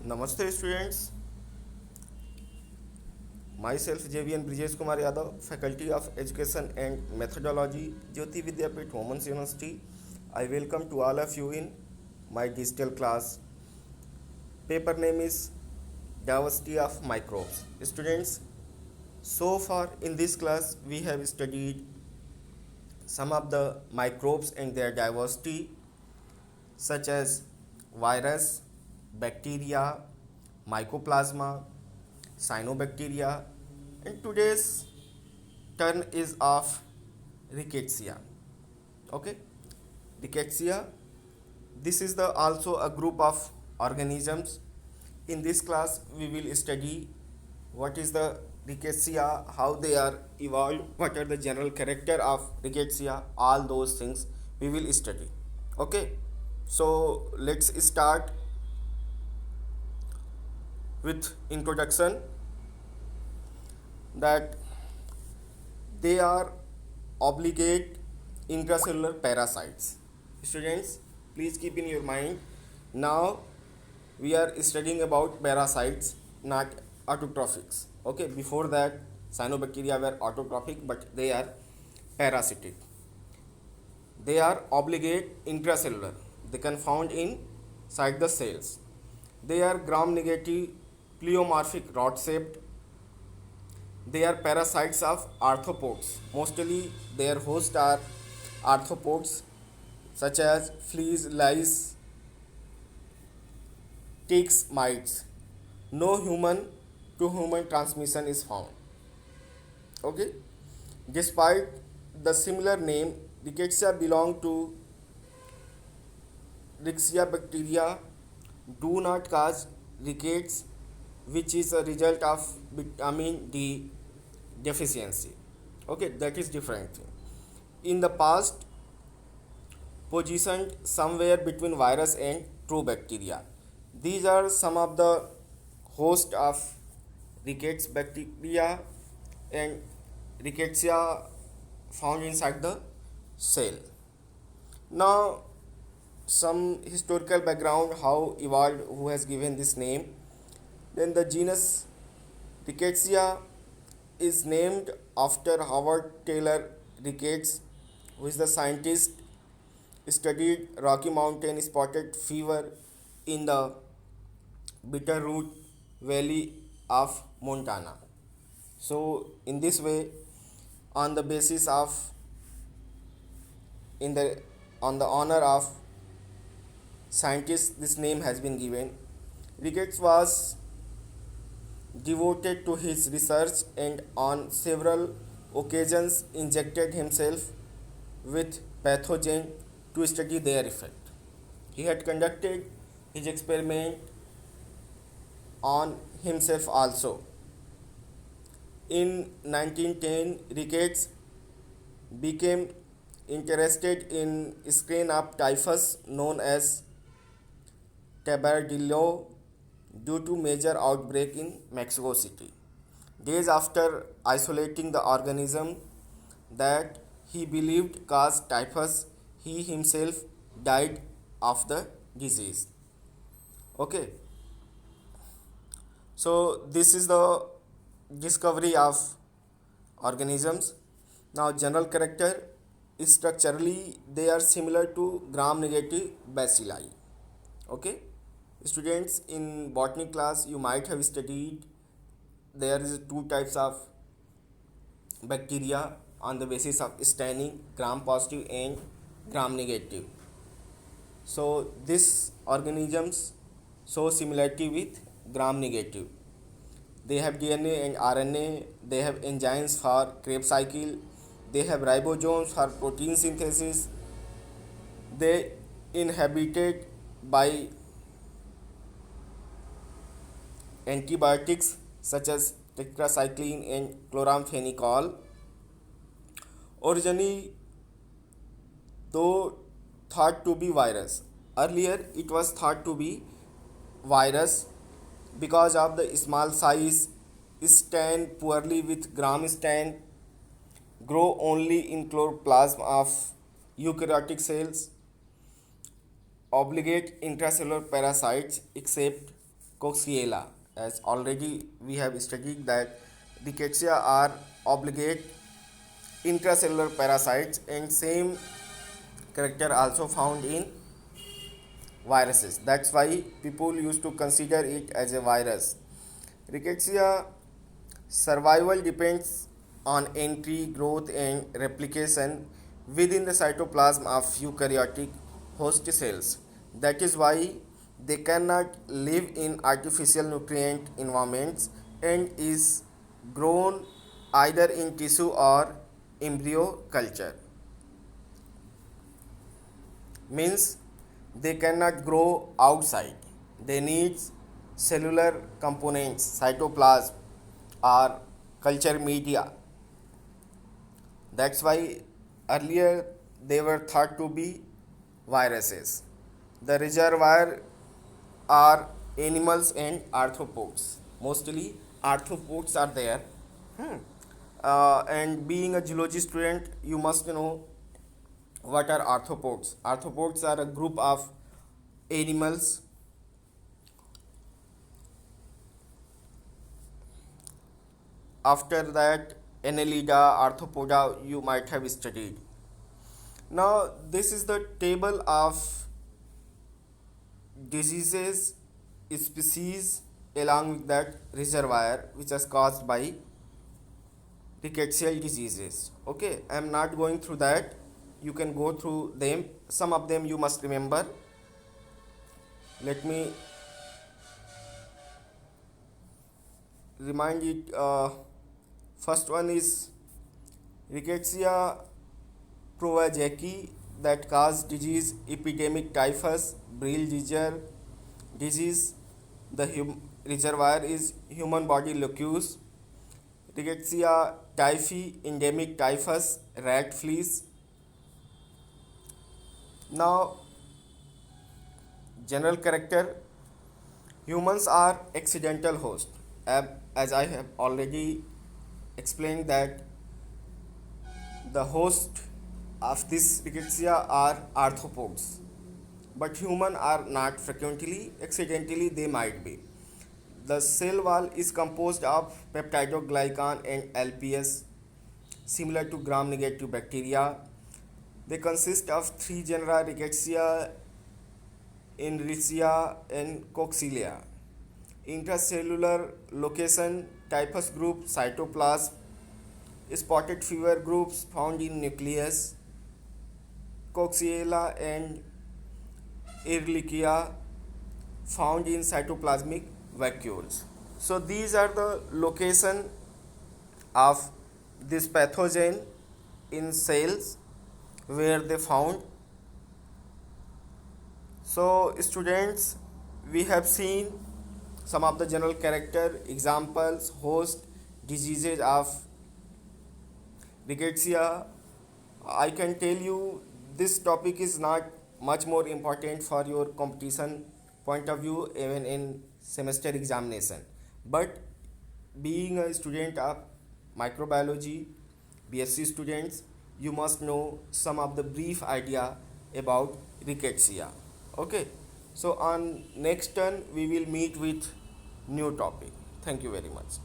Namaste students, myself JVN Brijesh Kumar Yadav, Faculty of Education and Methodology, Jyoti Vidyapith Women's University. I welcome to all of you in my digital class. Paper name is Diversity of Microbes. Students, so far in this class we have studied some of the microbes and their diversity such as virus, bacteria, mycoplasma, cyanobacteria, and today's turn is of rickettsia. Okay, rickettsia. This is the also a group of organisms. In this class, we will study what is the rickettsia, how they are evolved, what are the general character of rickettsia. All those things we will study. Okay, so let's start with introduction that they are obligate intracellular parasites. Students, please keep in your mind, now we are studying about parasites, not autotrophics. Okay, before that cyanobacteria were autotrophic, but they are parasitic. They are obligate intracellular, they can found inside the cells. They are gram negative pleomorphic rod shaped. They are parasites of arthropods. Mostly their hosts are arthropods such as fleas, lice, ticks, mites. No human to human transmission is found. Okay? Despite the similar name, Rickettsia belong to Rickettsia bacteria do not cause rickets, which is a result of vitamin D deficiency. Okay, that is different thing. In the past, positioned somewhere between virus and true bacteria. These are some of the host of rickets bacteria and rickettsia found inside the cell. Now, some historical background how evolved, who has given this name. Then the genus Rickettsia is named after Howard Taylor Ricketts, who is the scientist studied Rocky Mountain spotted fever in the Bitterroot Valley of Montana. So in this way, on the basis of on the honor of scientist, this name has been given. Ricketts was devoted to his research and on several occasions injected himself with pathogen to study their effect. He had conducted his experiment on himself also. In 1910, Ricketts became interested in strain of typhus known as Tabardillo due to major outbreak in Mexico City. Days after isolating the organism that he believed caused typhus, he himself died of the disease. Okay, so this is the discovery of organisms. Now, general character, structurally they are similar to gram negative bacilli. Okay, students, in botany class you might have studied there is two types of bacteria on the basis of staining, gram positive and gram negative. So these organisms show similarity with gram negative. They have DNA and RNA, they have enzymes for Krebs cycle, they have ribosomes for protein synthesis, they inhabited by antibiotics such as tetracycline and chloramphenicol. Originally, though thought to be virus, earlier it was thought to be virus because of the small size, stain poorly with gram stain, grow only in chloroplasm of eukaryotic cells, obligate intracellular parasites except Coxiella. As already we have studied that Rickettsia are obligate intracellular parasites, and same character also found in viruses. That's why people used to consider it as a virus. Rickettsia survival depends on entry, growth, and replication within the cytoplasm of eukaryotic host cells. That is why they cannot live in artificial nutrient environments and is grown either in tissue or embryo culture. Means they cannot grow outside. They need cellular components, cytoplasm or culture media. That's why earlier they were thought to be viruses. The reservoir are animals and arthropods. Mostly arthropods are there. And being a geology student, you must know what are arthropods. Arthropods are a group of animals. After that, Annelida, Arthropoda, you might have studied. Now, this is the table of diseases, species, along with that reservoir, which is caused by rickettsial diseases. Okay, I am not going through that. You can go through them. Some of them you must remember. Let me remind it. First one is Rickettsia provazeki, that cause disease, epidemic typhus, Brill disease. The reservoir is human body locus. Rickettsia typhi, endemic typhus, rat fleas. Now, general character, humans are accidental host. As I have already explained that the host of this rickettsia are arthropods, but human are not frequently. Accidentally they might be. The cell wall is composed of peptidoglycan and LPS, similar to gram-negative bacteria. They consist of three genera: Rickettsia, Ehrlichia, and Coxiella. Intracellular location: typhus group, cytoplasm. Spotted fever groups found in nucleus. Coxiella and Ehrlichia found in cytoplasmic vacuoles. So these are the location of this pathogen in cells where they found. So students, we have seen some of the general character, examples, host, diseases of rickettsia. I can tell you this topic is not much more important for your competition point of view even in semester examination, but being a student of microbiology, BSc students, you must know some of the brief idea about rickettsia. Okay, so on next turn we will meet with new topic. Thank you very much.